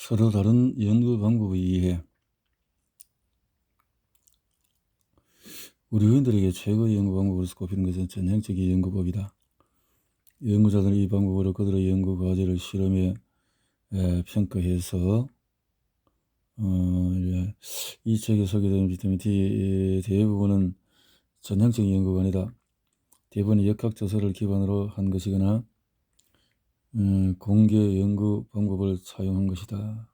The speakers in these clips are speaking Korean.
서로 다른 연구 방법에 의해 우리 의원들에게 최고의 연구 방법으로서 꼽히는 것은 전형적인 연구법이다. 연구자들은 이 방법으로 그들의 연구 과제를 실험에 평가해서 이 책에 소개되는 비타민 D 대부분은 전형적인 연구가 아니다. 대부분은 역학조사를 기반으로 한 것이거나 공개 연구 방법을 사용한 것이다.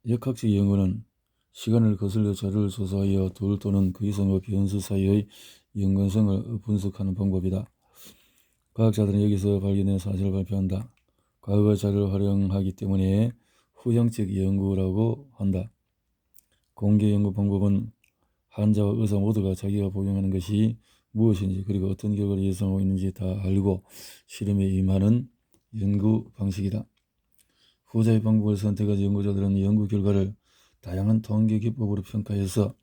역학적 연구는 시간을 거슬려 자료를 조사하여 둘 또는 그 이상의 변수 사이의 연관성을 분석하는 방법이다. 과학자들은 여기서 발견된 사실을 발표한다. 과거 자료를 활용하기 때문에 후형적 연구라고 한다. 공개 연구 방법은 환자와 의사 모두가 자기가 복용하는 것이 무엇인지 그리고 어떤 결과를 예상하고 있는지 다 알고 실험에 임하는 연구 방식이다. 후자의 방법을 선택한 연구자들은 연구 결과를 다양한 통계 기법으로 평가해서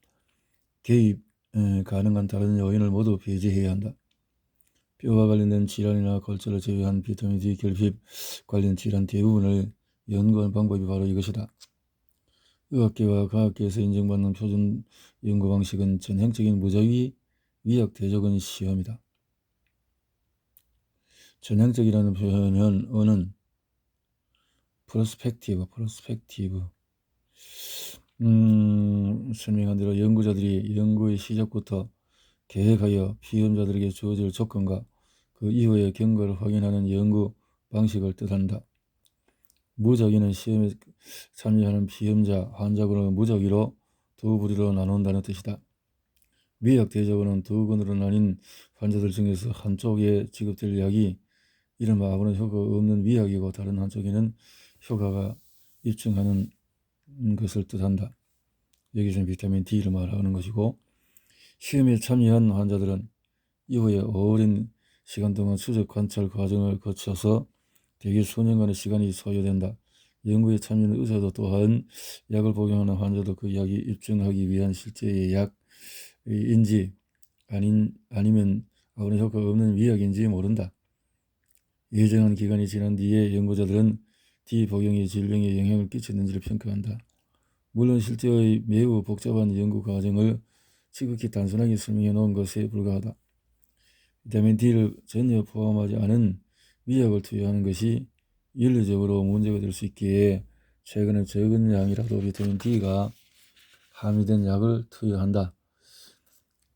개입 가능한 다른 요인을 모두 배제해야 한다. 뼈와 관련된 질환이나 골절을 제외한 비타민 D 결핍 관련 질환 대부분을 연구한 방법이 바로 이것이다. 의학계와 과학계에서 인정받는 표준 연구 방식은 전형적인 무작위 위약 대조건 시험이다. 전형적이라는 표현은 프로스펙티브 설명한 대로 연구자들이 연구의 시작부터 계획하여 피험자들에게 주어질 조건과 그 이후의 경과를 확인하는 연구 방식을 뜻한다. 무작위는 시험에 참여하는 피험자, 환자군을 무작위로 두 부류로 나눈다는 뜻이다. 위약 대조군은 두 군으로 나뉜 환자들 중에서 한쪽에 지급될 약이 이른바 아무런 효과가 없는 위약이고 다른 한쪽에는 효과가 입증하는 것을 뜻한다. 여기서는 비타민 D를 말하는 것이고, 시험에 참여한 환자들은 이후에 오랜 시간 동안 추적 관찰 과정을 거쳐서 대개 수년간의 시간이 소요된다. 연구에 참여하는 의사도 또한 약을 복용하는 환자도 그 약이 입증하기 위한 실제의 약인지 아니면 아무런 효과가 없는 위약인지 모른다. 예정한 기간이 지난 뒤에 연구자들은 D 복용이 질병에 영향을 끼쳤는지를 평가한다. 물론 실제의 매우 복잡한 연구 과정을 지극히 단순하게 설명해 놓은 것에 불과하다. 비타민 D를 전혀 포함하지 않은 위약을 투여하는 것이 윤리적으로 문제가 될 수 있기에 최근에 적은 양이라도 비타민 D가 함유된 약을 투여한다.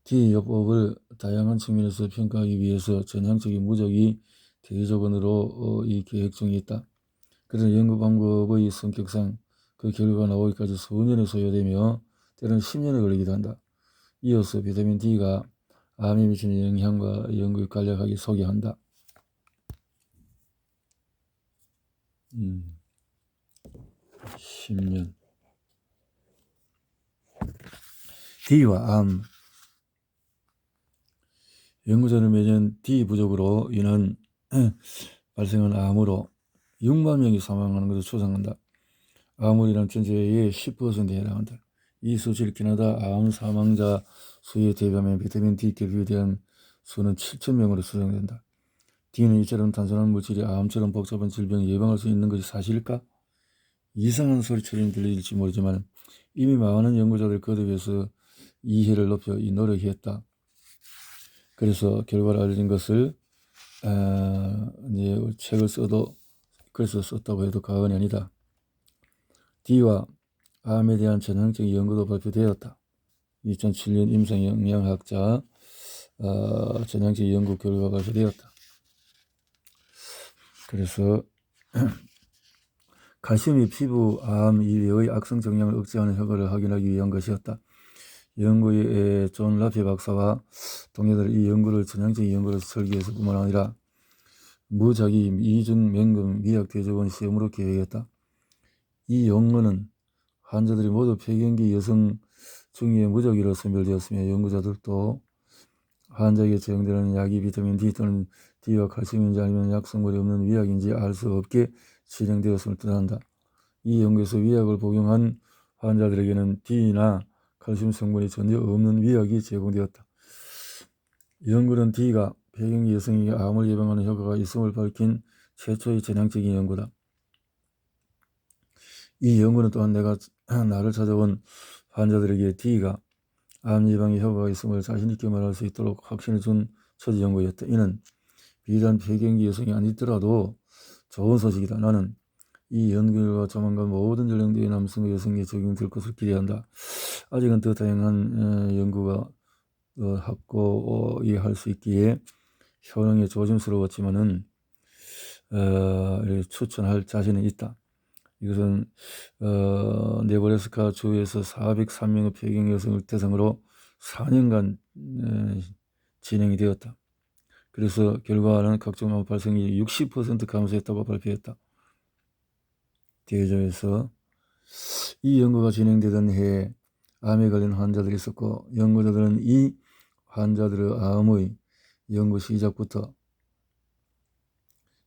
D요법을 다양한 측면에서 평가하기 위해서 전향적인 무작위 대조건으로 이 계획 중에 있다. 그러나 연구 방법의 성격상 그 결과가 나오기까지 수년이 소요되며 때로는 10년이 걸리기도 한다. 이어서 비타민 D가 암에 미치는 영향과 연구를 간략하게 소개한다. 10년 D와 암 연구자는 매년 D 부족으로 인한 발생한 암으로 6만 명이 사망하는 것을 추정한다. 암으로 인한 전체의 10%에 해당한다. 이 수치를 캐나다 암 사망자 수에 대비하면 비타민 D 결핍에 대한 수는 7,000명으로 추정된다. D는 이처럼 단순한 물질이 암처럼 복잡한 질병을 예방할 수 있는 것이 사실일까? 이상한 소리처럼 들릴지 모르지만 이미 많은 연구자들 거듭해서 이해를 높여 노력했다. 그래서 결과를 알린 것을 이제 책을 써도 그래서 썼다고 해도 과언이 아니다. D와 암에 대한 전형적인 연구도 발표되었다. 2007년 임상영양학자 전형적인 연구 결과가 발표되었다. 그래서 칼슘이 피부 암 이외의 악성 종양을 억제하는 효과를 확인하기 위한 것이었다. 연구의 존 라피 박사와 동료들은 이 연구를 전형적인 연구로 설계해서 뿐만 아니라 무작위 이중 맹금 위약 대조건 시험으로 계획했다. 이 연구는 환자들이 모두 폐경기 여성 중에 무작위로 선별되었으며 연구자들도 환자에게 제공되는 약이 비타민 D 또는 D와 칼슘인지 아니면 약성물이 없는 위약인지 알 수 없게 진행되었음을 뜻한다. 이 연구에서 위약을 복용한 환자들에게는 D나 칼슘 성분이 전혀 없는 위약이 제공되었다. 연구는 D가 폐경기 여성에게 암을 예방하는 효과가 있음을 밝힌 최초의 전향적인 연구다. 이 연구는 또한 나를 찾아온 환자들에게 D가 암 예방에 효과가 있음을 자신있게 말할 수 있도록 확신을 준 첫 연구였다. 이는 비단 폐경기 여성이 아니더라도 좋은 소식이다. 나는 이 연구가 조만간 모든 연령대의 남성과 여성에 적용될 것을 기대한다. 아직은 더 다양한 연구가 확고히 할 수 있기에 효능에 조심스러웠지만은 추천할 자신은 있다. 이것은 네브래스카 주에서 403명의 폐경 여성을 대상으로 4년간 진행이 되었다. 그래서 결과는 각종 암 발생이 60% 감소했다고 발표했다. 대조에서 이 연구가 진행되던 해에 암에 걸린 환자들이 있었고, 연구자들은 이 환자들의 암의 연구 시작부터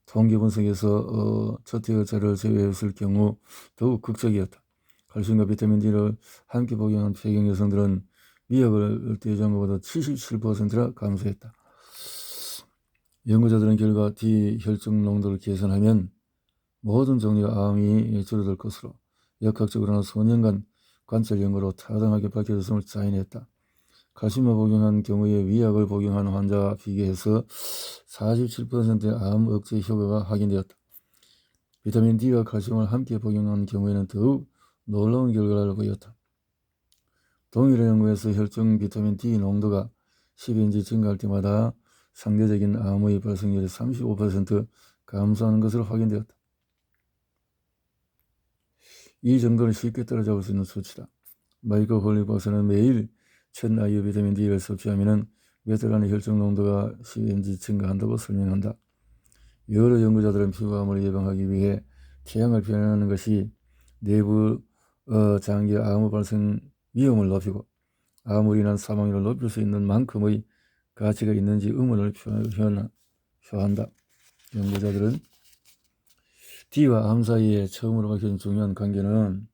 통계 분석에서 첫째 자료를 제외했을 경우 더욱 극적이었다. 칼슘과 비타민 D를 함께 복용한 폐경 여성들은 미약을 대조한 것보다 77%나 감소했다. 연구자들은 결과 D 혈중 농도를 개선하면 모든 종류의 암이 줄어들 것으로 역학적으로는 수년간 관찰 연구로 타당하게 밝혀졌음을 자인했다. 칼슘을 복용한 경우에 위약을 복용한 환자와 비교해서 47%의 암 억제 효과가 확인되었다. 비타민 D와 칼슘을 함께 복용한 경우에는 더욱 놀라운 결과를 보였다. 동일한 연구에서 혈중 비타민 D 농도가 10인치 증가할 때마다 상대적인 암의 발생률이 35% 감소하는 것으로 확인되었다. 이 정도는 쉽게 따라잡을 수 있는 수치다. 마이클 홀리 박사는 매일 1000IU 비타민 D를 섭취하면 몇 달 안에 혈중 농도가 10인치 증가한다고 설명한다. 여러 연구자들은 피부암을 예방하기 위해 태양을 피하는 것이 내부 장기 암의 발생 위험을 높이고 암으로 인한 사망률을 높일 수 있는 만큼의 가치가 있는지 의문을 표한다. 연구자들은 D와 암 사이에 처음으로 밝혀진 중요한 관계는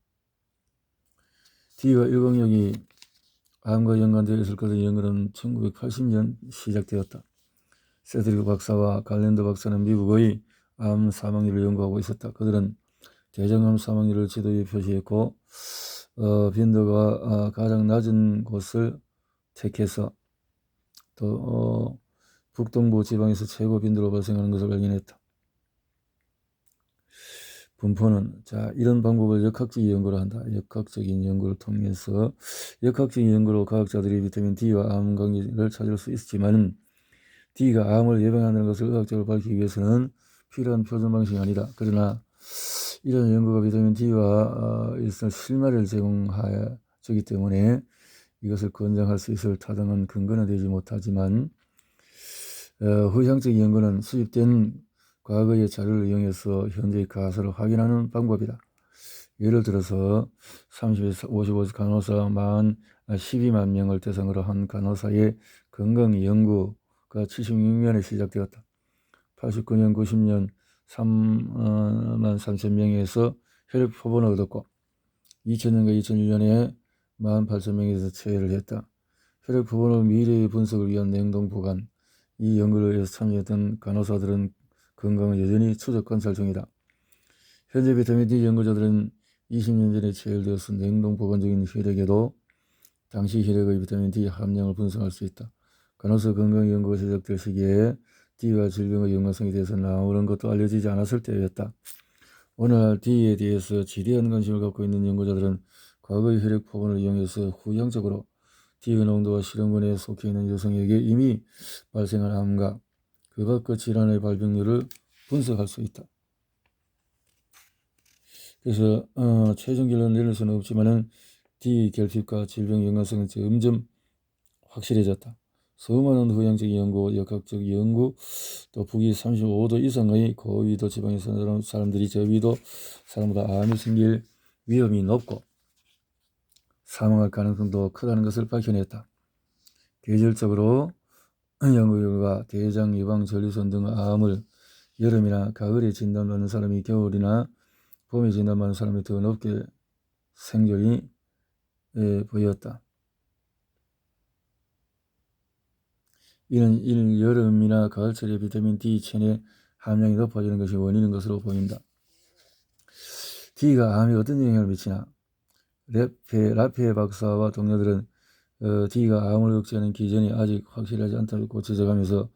D와 일광욕이 암과 연관되어 있을 것을 연구는 1980년 시작되었다. 세드릭 박사와 갈랜더 박사는 미국의 암 사망률을 연구하고 있었다. 그들은 대장암 사망률을 지도에 표시했고 빈도가 가장 낮은 곳을 택해서 또 북동부 지방에서 최고 빈도로 발생하는 것을 발견했다. 분포는 이런 방법을 역학적인 연구를 한다. 역학적인 연구를 통해서 역학적인 연구로 과학자들이 비타민 D와 암 관계를 찾을 수 있지만 D가 암을 예방하는 것을 의학적으로 밝히기 위해서는 필요한 표준 방식이 아니다. 그러나 이런 연구가 비타민 D와 일선 실마리를 제공하기 때문에 이것을 권장할 수 있을 타당한 근거는 되지 못하지만 후향적인 연구는 수집된 과거의 자료를 이용해서 현재의 가설을 확인하는 방법이다. 예를 들어서 30에서 55세 간호사 12만 명을 대상으로 한 간호사의 건강 연구가 76년에 시작되었다. 89년, 90년 3만 3천 명에서 혈액 표본을 얻었고 2000년과 2001년에 18,000명에서 체외를 했다. 혈액 표본의 미래의 분석을 위한 냉동 보관. 이 연구를 위해서 참여했던 간호사들은 건강은 여전히 추적 관찰 중이다. 현재 비타민 D 연구자들은 20년 전에 체결되어서 냉동 보관 중인 혈액에도 당시 혈액의 비타민 D 함량을 분석할 수 있다. 간호사 건강 연구가 시작될 시기에 D와 질병의 연관성에 대해서는 아무런 것도 알려지지 않았을 때였다. 오늘날 D에 대해서 지대한 관심을 갖고 있는 연구자들은 과거의 혈액 표본을 이용해서 후향적으로 D의 농도와 실험군에 속해 있는 여성에게 이미 발생한 암과 그 밖의 질환의 발병률을 분석할 수 있다. 그래서 최종 결론을 내릴 수는 없지만은 D 결핍과 질병 연관성은 점점 확실해졌다. 수많은 후향적 연구, 역학적 연구, 또 북위 35도 이상의 고위도 지방에 사는 사람들이 저위도 사람보다 암이 생길 위험이 높고 사망할 가능성도 크다는 것을 밝혀냈다. 계절적으로 연구 결과 대장, 유방, 전립선 등 암을 여름이나 가을에 진단받는 사람이 겨울이나 봄에 진단받는 사람이 더 높게 생존이 보였다. 이는 여름이나 가을철에 비타민 D 체내 함량이 높아지는 것이 원인인 것으로 보인다. D가 암에 어떤 영향을 미치나? 라페 박사와 동료들은 D가 암을 억제하는 기전이 아직 확실하지 않다고 지적하면서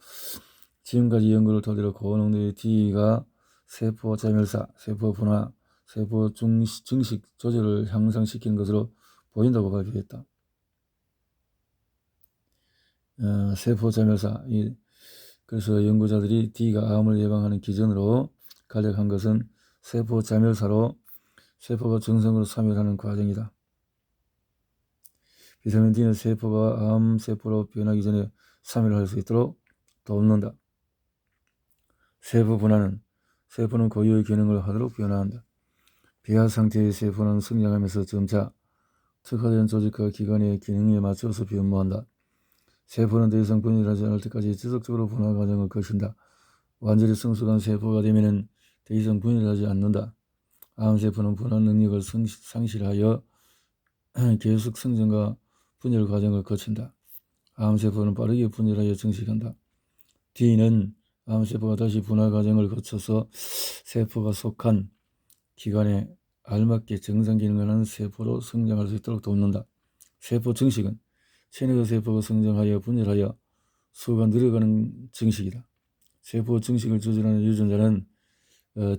지금까지 연구를 토대로 고농도의 D가 세포 자멸사, 세포 분화, 세포 증식 조절을 향상시키는 것으로 보인다고 발표했다. 세포 자멸사, 그래서 연구자들이 D가 암을 예방하는 기전으로 간략한 것은 세포 자멸사로 세포가 정상으로 사멸하는 과정이다. 비타민 D는 세포가 암세포로 변하기 전에 사멸할 수 있도록 돕는다. 세포 분화는 세포는 고유의 기능을 하도록 변화한다. 비하 상태의 세포는 성장하면서 점차 특화된 조직과 기관의 기능에 맞춰서 변모한다. 세포는 더 이상 분열하지 않을 때까지 지속적으로 분화 과정을 거친다. 완전히 성숙한 세포가 되면 더 이상 분열하지 않는다. 암세포는 분화 능력을 상실하여 계속 성장과 분열 과정을 거친다. 암세포는 빠르게 분열하여 증식한다. D는 암세포가 다시 분화 과정을 거쳐서 세포가 속한 기관에 알맞게 정상 기능을 하는 세포로 성장할 수 있도록 돕는다. 세포 증식은 체내의 세포가 성장하여 분열하여 수가 늘어가는 증식이다. 세포 증식을 조절하는 유전자는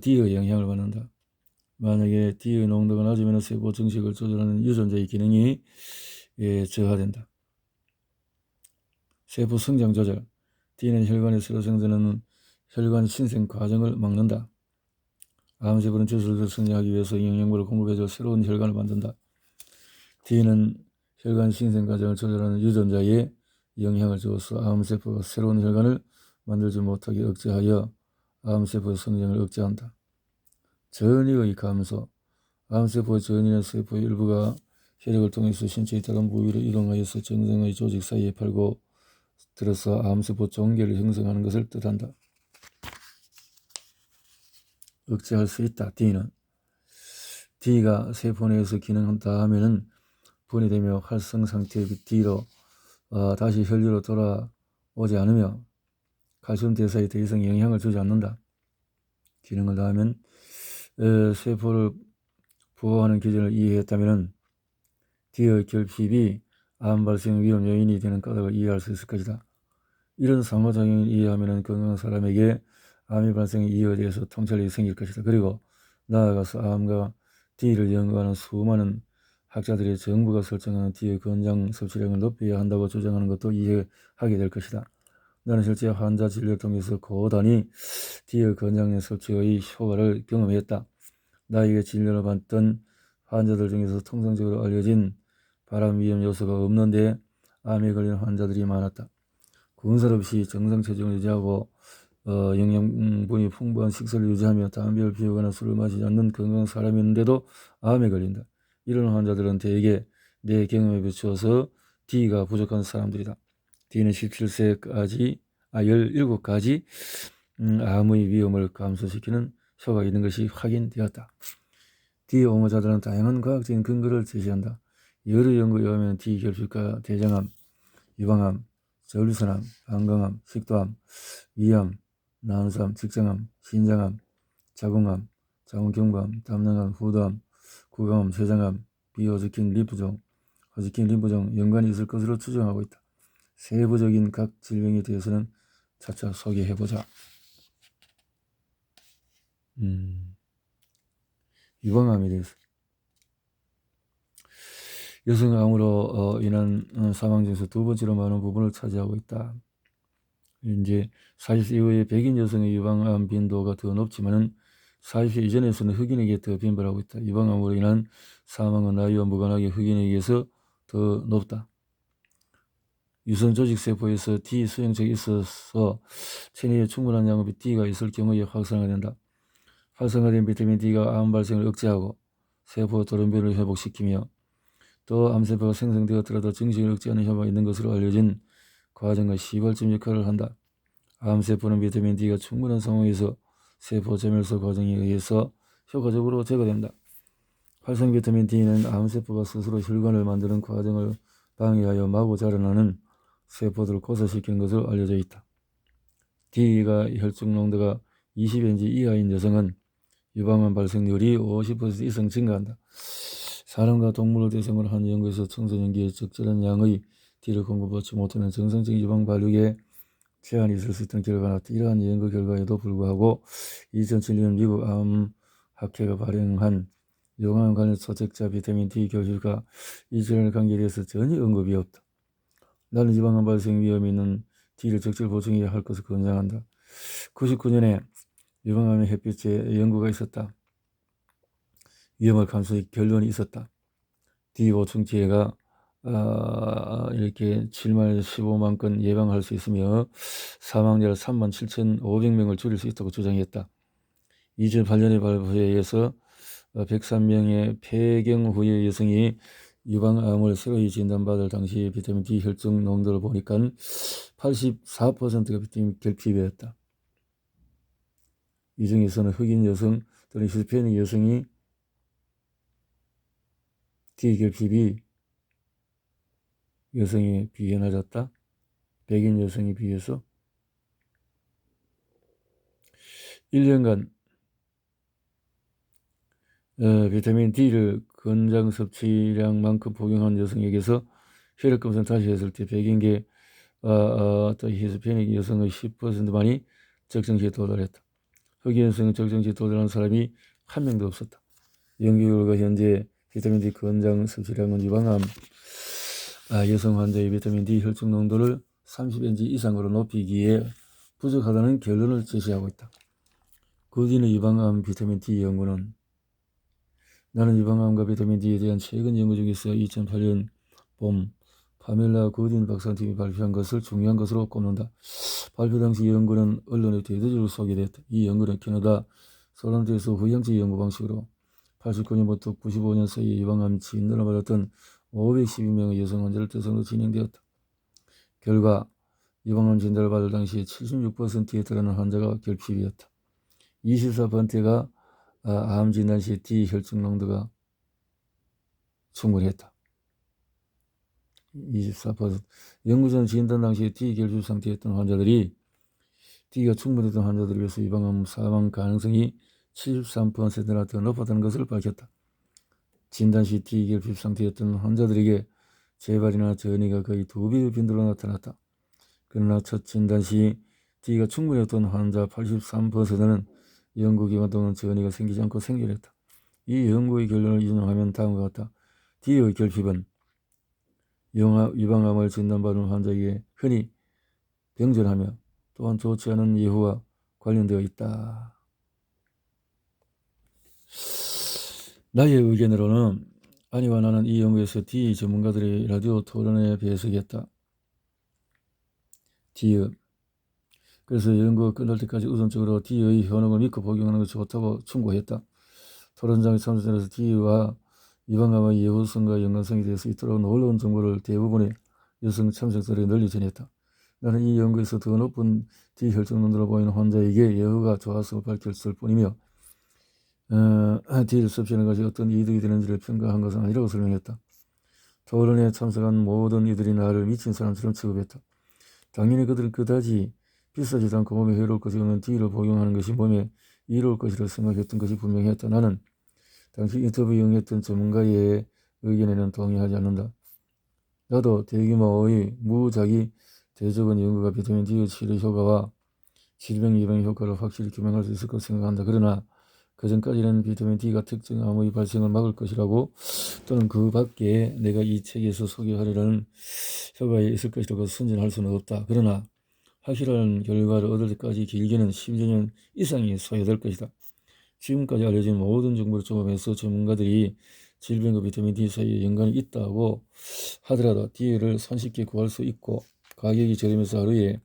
D의 영향을 받는다. 만약에 D의 농도가 낮으면 세포 증식을 조절하는 유전자의 기능이 저하된다. 세포 성장 조절. D는 혈관에 새로 생성되는 혈관 신생 과정을 막는다. 암세포는 저절로 성장하기 위해서 영양분을 공급해줘 새로운 혈관을 만든다. D는 혈관 신생 과정을 조절하는 유전자에 영향을 주어서 암세포가 새로운 혈관을 만들지 못하게 억제하여 암세포의 성장을 억제한다. 전이의 감소. 암세포의 전이는 세포의 일부가 혈액을 통해서 신체의 다른 부위로 이동하여서 정상의 조직 사이에 팔고 들어서 암세포 종괴를 형성하는 것을 뜻한다. 억제할 수 있다. D가 세포 내에서 기능한다 하면은 분해되며 활성 상태의 D로 다시 혈류로 돌아오지 않으며 칼슘 대사에 더 이상 영향을 주지 않는다. 기능을 다하면 세포를 보호하는 기전을 이해했다면 D의 결핍이 암 발생 위험 요인이 되는 까닭을 이해할 수 있을 것이다. 이런 상호작용을 이해하면 건강한 사람에게 암의 발생 이유에 대해서 통찰력이 생길 것이다. 그리고 나아가서 암과 D를 연구하는 수많은 학자들이 정부가 설정하는 D의 권장 섭취량을 높여야 한다고 주장하는 것도 이해하게 될 것이다. 나는 실제 환자 진료를 통해서 고단히 D의 권장 섭취의 효과를 경험했다. 나에게 진료를 받던 환자들 중에서 통상적으로 알려진 발암 위험 요소가 없는데 암에 걸린 환자들이 많았다. 군살 없이 정상 체중을 유지하고 영양분이 풍부한 식사를 유지하며 담배를 피우거나 술을 마시지 않는 건강한 사람이었는데도 암에 걸린다. 이런 환자들은 대개 내 경험에 비추어서 D가 부족한 사람들이다. D는 17세까지 17가지 암의 위험을 감소시키는 효과가 있는 것이 확인되었다. D 옹호자들은 다양한 과학적인 근거를 제시한다. 여러 연구에 의하면 D 결핍과 대장암, 유방암, 저류선암, 방광암, 식도암, 위암, 난소암, 직장암, 신장암, 자궁암, 자궁경부암, 담낭암, 후두암, 구강암, 췌장암, 비호즈킨 림프종, 호즈킨 림프종 연관이 있을 것으로 추정하고 있다. 세부적인 각 질병에 대해서는 차차 소개해보자. 유방암에 대해서. 여성암으로 인한 사망 중에서 두 번째로 많은 부분을 차지하고 있다. 이제 40세 이후에 백인 여성의 유방암 빈도가 더 높지만은 40세 이전에서는 흑인에게 더 빈발하고 있다. 유방암으로 인한 사망은 나이와 무관하게 흑인에게서 더 높다. 유선 조직 세포에서 D 수용체가 있어서 체내에 충분한 양의 D가 있을 경우에 활성화된다. 활성화된 비타민 D가 암 발생을 억제하고 세포 돌연변을 회복시키며 또 암세포가 생성되었더라도 증식을 억제하는 효과가 있는 것으로 알려진 과정과 시발점 역할을 한다. 암세포는 비타민 D가 충분한 상황에서 세포 자멸소 과정에 의해서 효과적으로 제거된다. 활성 비타민 D는 암세포가 스스로 혈관을 만드는 과정을 방해하여 마구 자라나는 세포들을 고사시키는 것으로 알려져 있다. D가 혈중 농도가 20mg 이하인 여성은 유방암 발생률이 50% 이상 증가한다. 사람과 동물을 대상으로 한 연구에서 청소년기에 적절한 양의 D를 공급받지 못하면 정상적인 유방 발육에 제한이 있을 수 있다는 결과가 나왔다. 이러한 연구 결과에도 불구하고 2007년 미국 암학회가 발행한 유방암 관련 소책자 비타민 D 교실과 이 질환의 관계에 대해서 전혀 언급이 없다. 나는 유방암 발생 위험이 있는 D를 적절 보충해야 할 것을 권장한다. 99년에 유방암의 햇빛에 연구가 있었다. 위험을 감소의 결론이 있었다. D 보충제가 이렇게 7만 15만 건 예방할 수 있으며 사망자를 37,500명을 줄일 수 있다고 주장했다. 2008년의 발표에 의해서 103명의 폐경 후의 여성이 유방암을 새로이 진단받을 당시 비타민 D 혈중 농도를 보니까 84%가 비타민 결핍이었다. 이 중에서는 흑인 여성 또는 히스패닉 여성이 D 결핍이 여성에 비해 낮았다. 백인 여성에 비해서 1년간 비타민 D를 권장 섭취량만큼 복용한 여성에게서 혈액 검사를 다시 했을 때 백인계 또 히스패닉 여성의 10%만이 적정치에 도달했다. 흑인 여성은 적정치에 도달한 사람이 한 명도 없었다. 연구 결과 현재 비타민 D 권장 섭취량은 유방암 여성 환자의 비타민 D 혈중 농도를 30mg 이상으로 높이기에 부족하다는 결론을 제시하고 있다. 구디의 유방암 비타민 D 연구는 나는 유방암과 비타민 D에 대한 최근 연구 중에서 2008년 봄 파멜라 구딘 박사팀이 발표한 것을 중요한 것으로 꼽는다. 발표 당시 연구는 언론에 대대적으로 소개됐다. 이 연구는 캐나다 솔란트에서 후양지 연구 방식으로 89년부터 95년 사이에 유방암 진단을 받았던 512명의 여성 환자를 대상으로 진행되었다. 결과 유방암 진단을 받을 당시 76%에 달하는 환자가 결핍이었다. 24%가 암 진단 시 D 혈중 농도가 충분했다. 24%. 연구전 진단 당시 D 결핍 상태였던 환자들이 D가 충분했던 환자들에 비해서 유방암 사망 가능성이 73%나 더 높았다는 것을 밝혔다. 진단 시 D 결핍 상태였던 환자들에게 재발이나 전이가 거의 2배의 빈도로 나타났다. 그러나 첫 진단 시 D가 충분했던 환자 83%는 연구기간 동안 전이가 생기지 않고 생존했다. 이 연구의 결론을 인용하면 다음과 같다. D의 결핍은 유방암을 진단받은 환자에게 흔히 병전하며 또한 좋지 않은 예후와 관련되어 있다. 나의 의견으로는 아니와 나는 이 연구에서 D 전문가들의 라디오 토론에 배석했다. D의 그래서 연구가 끝날 때까지 우선적으로 D의 효능을 믿고 복용하는 것이 좋다고 충고했다. 토론장에 참석자로서 D와 유방암의 예후성과 연관성에 대해서 이토록 놀라운 정보를 대부분의 여성 참석자들에게 널리 전했다. 나는 이 연구에서 더 높은 D 혈중 농도로 보이는 환자에게 예후가 좋았음을 밝혔을 뿐이며 D를 섭취하는 것이 어떤 이득이 되는지를 평가한 것은 아니라고 설명했다. 토론에 참석한 모든 이들이 나를 미친 사람처럼 취급했다. 당연히 그들은 그다지 비싸지도 않고 몸에 해로울 것이 없는 D를 복용하는 것이 몸에 이로울 것이라 생각했던 것이 분명했다. 나는 당시 인터뷰에 응했던 전문가의 의견에는 동의하지 않는다. 나도 대규모의 무작위 대조건 연구가 비타민 D의 치료 효과와 질병 예방 효과를 확실히 규명할 수 있을 것으로 생각한다. 그러나 그 전까지는 비타민 D가 특정 암의 발생을 막을 것이라고 또는 그 밖에 내가 이 책에서 소개하려는 효과가 있을 것이라고 선전할 수는 없다. 그러나 확실한 결과를 얻을 때까지 길게는 10여 년 이상이 소요될 것이다. 지금까지 알려진 모든 정보를 종합해서 전문가들이 질병과 비타민 D 사이에 연관이 있다고 하더라도 D를 손쉽게 구할 수 있고 가격이 저렴해서 하루에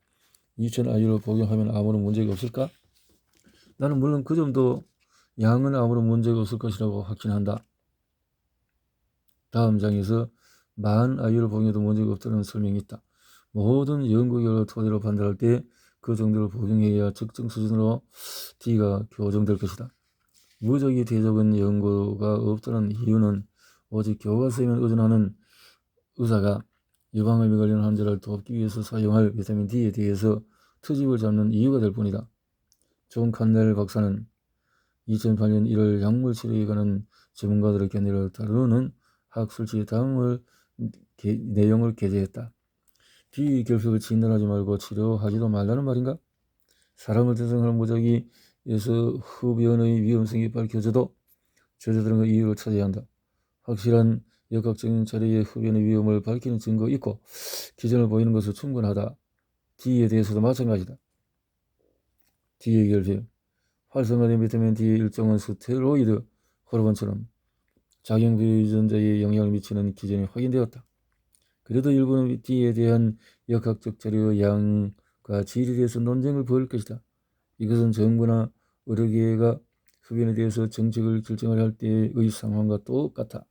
2,000IU를 복용하면 아무런 문제가 없을까? 나는 물론 그 정도 양은 아무런 문제가 없을 것이라고 확신한다. 다음 장에서 10,000IU를 복용해도 문제가 없다는 설명이 있다. 모든 연구 결과를 토대로 판단할 때 그 정도를 복용해야 적정 수준으로 D가 교정될 것이다. 무작위 대조건 연구가 없다는 이유는 오직 교과서에만 의존하는 의사가 유방암에 걸린 환자를 돕기 위해서 사용할 비타민 D에 대해서 트집을 잡는 이유가 될 뿐이다. 존 칸넬 박사는 2008년 1월 약물 치료에 관한 전문가들의 견해를 다루는 학술지 다음을 내용을 게재했다. 비결핍을 진단하지 말고 치료하지도 말라는 말인가? 사람을 대상할 무작위에서 흡연의 위험성이 밝혀져도 저자들은 그 이유를 찾아야 한다. 확실한 역학적인 자료에 흡연의 위험을 밝히는 증거 있고 기전을 보이는 것은 충분하다. D에 대해서도 마찬가지다. D의 결핍. 활성화된 비타민 D의 일종은 스테로이드 호르몬처럼 작용 유전자에 영향을 미치는 기전이 확인되었다. 그래도 일부는 D에 대한 역학적 자료의 양과 질에 대해서 논쟁을 벌일 것이다. 이것은 정부나 의료계가 흡연에 대해서 정책을 결정을 할 때의 상황과 똑같아.